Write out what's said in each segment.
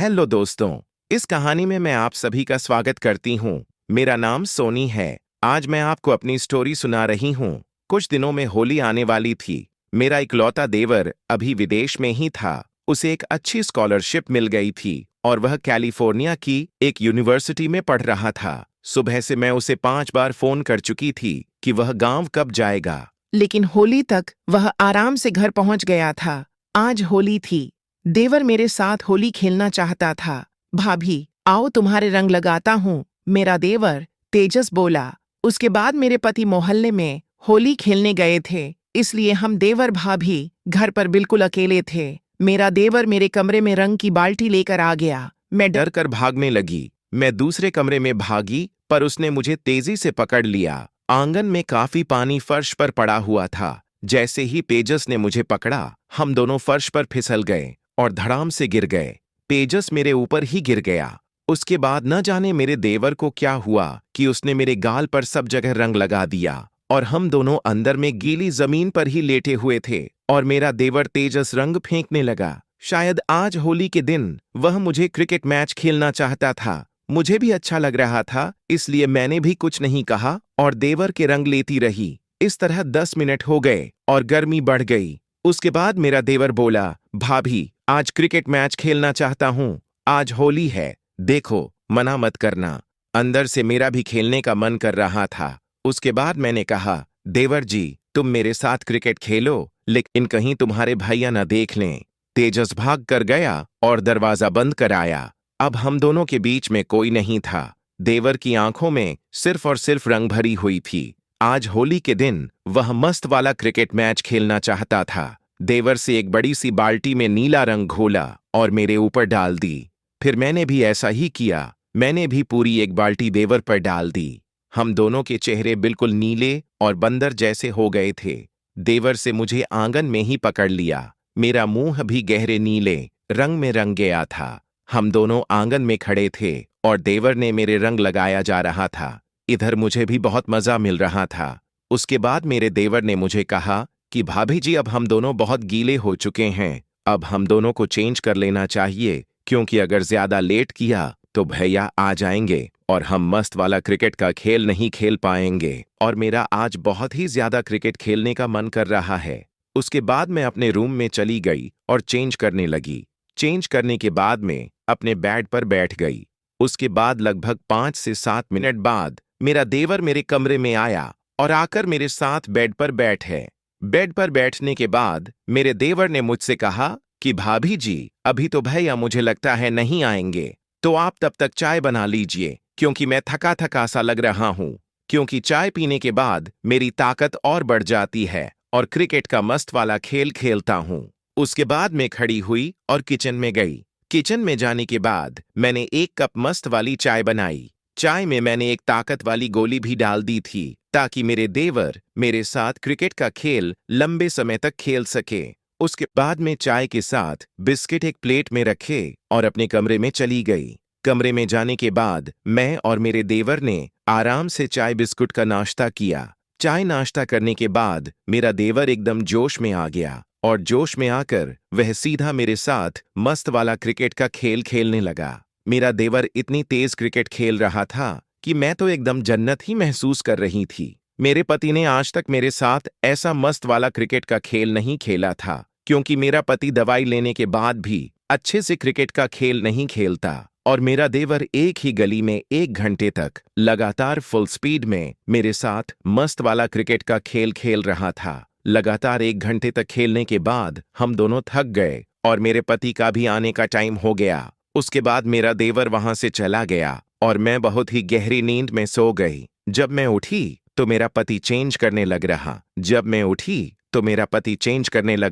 Hello दोस्तों, इस कहानी में मैं आप सभी का स्वागत करती हूँ। मेरा नाम सोनी है। आज मैं आपको अपनी स्टोरी सुना रही हूँ। कुछ दिनों में होली आने वाली थी। मेरा इकलौता देवर अभी विदेश में ही था। उसे एक अच्छी स्कॉलरशिप मिल गई थी और वह कैलिफोर्निया की एक यूनिवर्सिटी में पढ़ रहा था। सुबह से मैं उसे 5 बार फोन कर चुकी थी कि वह गांव कब जाएगा, लेकिन होली तक वह आराम से घर पहुंच गया था। आज होली थी। देवर मेरे साथ होली खेलना चाहता था। भाभी, आओ तुम्हारे रंग लगाता हूँ, मेरा देवर तेजस बोला। उसके बाद मेरे पति मोहल्ले में होली खेलने गए थे, इसलिए हम देवर भाभी घर पर बिल्कुल अकेले थे। मेरा देवर मेरे कमरे में रंग की बाल्टी लेकर आ गया। मैं डर कर भागने लगी। मैं दूसरे कमरे में भागी, पर उसने मुझे तेजी से पकड़ लिया। आंगन में काफी पानी फर्श पर पड़ा हुआ था। जैसे ही तेजस ने मुझे पकड़ा, हम दोनों फर्श पर फिसल गए और धड़ाम से गिर गए। तेजस मेरे ऊपर ही गिर गया। उसके बाद न जाने मेरे देवर को क्या हुआ कि उसने मेरे गाल पर सब जगह रंग लगा दिया और हम दोनों अंदर में गीली जमीन पर ही लेटे हुए थे और मेरा देवर तेजस रंग फेंकने लगा। शायद आज होली के दिन वह मुझे क्रिकेट मैच खेलना चाहता था। मुझे भी अच्छा लग रहा था, इसलिए मैंने भी कुछ नहीं कहा और देवर के रंग लेती रही। इस तरह 10 मिनट हो गए और गर्मी बढ़ गई। उसके बाद मेरा देवर बोला, भाभी, आज क्रिकेट मैच खेलना चाहता हूँ। आज होली है, देखो, मना मत करना। अंदर से मेरा भी खेलने का मन कर रहा था। उसके बाद मैंने कहा, देवर जी, तुम मेरे साथ क्रिकेट खेलो, लेकिन कहीं तुम्हारे भैया न देख लें। तेजस भाग कर गया और दरवाजा बंद कर आया। अब हम दोनों के बीच में कोई नहीं था। देवर की आंखों में सिर्फ और सिर्फ रंग भरी हुई थी। आज होली के दिन वह मस्त वाला क्रिकेट मैच खेलना चाहता था। देवर से एक बड़ी सी बाल्टी में नीला रंग घोला और मेरे ऊपर डाल दी। फिर मैंने भी ऐसा ही किया। मैंने भी पूरी एक बाल्टी देवर पर डाल दी। हम दोनों के चेहरे बिल्कुल नीले और बंदर जैसे हो गए थे। देवर से मुझे आंगन में ही पकड़ लिया। मेरा मुंह भी गहरे नीले रंग में रंग गया था। हम दोनों आंगन में खड़े थे और देवर ने मेरे रंग लगाया जा रहा था। इधर मुझे भी बहुत मजा मिल रहा था। उसके बाद मेरे देवर ने मुझे कहा कि भाभी जी, अब हम दोनों बहुत गीले हो चुके हैं। अब हम दोनों को चेंज कर लेना चाहिए, क्योंकि अगर ज्यादा लेट किया तो भैया आ जाएंगे और हम मस्त वाला क्रिकेट का खेल नहीं खेल पाएंगे। और मेरा आज बहुत ही ज्यादा क्रिकेट खेलने का मन कर रहा है। उसके बाद मैं अपने रूम में चली गई और चेंज करने लगी। चेंज करने के बाद में अपने बेड पर बैठ गई। उसके बाद लगभग 5 से 7 मिनट बाद मेरा देवर मेरे कमरे में आया और आकर मेरे साथ बेड पर बैठे। बेड पर बैठने के बाद मेरे देवर ने मुझसे कहा कि भाभी जी, अभी तो भैया मुझे लगता है नहीं आएंगे, तो आप तब तक चाय बना लीजिए, क्योंकि मैं थका थका सा लग रहा हूँ। क्योंकि चाय पीने के बाद मेरी ताकत और बढ़ जाती है और क्रिकेट का मस्त वाला खेल खेलता हूँ। उसके बाद मैं खड़ी हुई और किचन में गई। किचन में जाने के बाद मैंने 1 कप मस्त वाली चाय बनाई। चाय में मैंने एक ताकत वाली गोली भी डाल दी थी, ताकि मेरे देवर मेरे साथ क्रिकेट का खेल लंबे समय तक खेल सके। उसके बाद मैं चाय के साथ बिस्किट एक प्लेट में रखे और अपने कमरे में चली गई। कमरे में जाने के बाद मैं और मेरे देवर ने आराम से चाय बिस्कुट का नाश्ता किया। चाय नाश्ता करने के बाद मेरा देवर एकदम जोश में आ गया और जोश में आकर वह सीधा मेरे साथ मस्त वाला क्रिकेट का खेल खेलने लगा। मेरा देवर इतनी तेज क्रिकेट खेल रहा था कि मैं तो एकदम जन्नत ही महसूस कर रही थी। मेरे पति ने आज तक मेरे साथ ऐसा मस्त वाला क्रिकेट का खेल नहीं खेला था, क्योंकि मेरा पति दवाई लेने के बाद भी अच्छे से क्रिकेट का खेल नहीं खेलता। और मेरा देवर एक ही गली में 1 घंटे तक लगातार फुल स्पीड में मेरे साथ मस्त वाला क्रिकेट का खेल खेल रहा था। लगातार 1 घंटे तक खेलने के बाद हम दोनों थक गए और मेरे पति का भी आने का टाइम हो गया। उसके बाद मेरा देवर वहां से चला गया और मैं बहुत ही गहरी नींद में सो गई। जब मैं उठी तो मेरा पति चेंज करने लग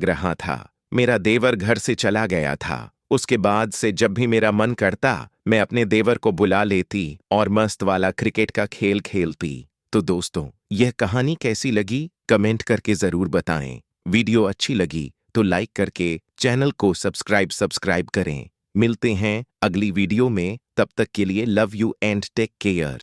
रहा था। मेरा देवर घर से चला गया था। उसके बाद से जब भी मेरा मन करता, मैं अपने देवर को बुला लेती और मस्त वाला क्रिकेट का खेल खेलती। तो दोस्तों, यह कहानी कैसी लगी कमेंट करके जरूर बताएं। वीडियो अच्छी लगी तो लाइक करके चैनल को सब्सक्राइब करें। मिलते हैं अगली वीडियो में, तब तक के लिए love you and take care.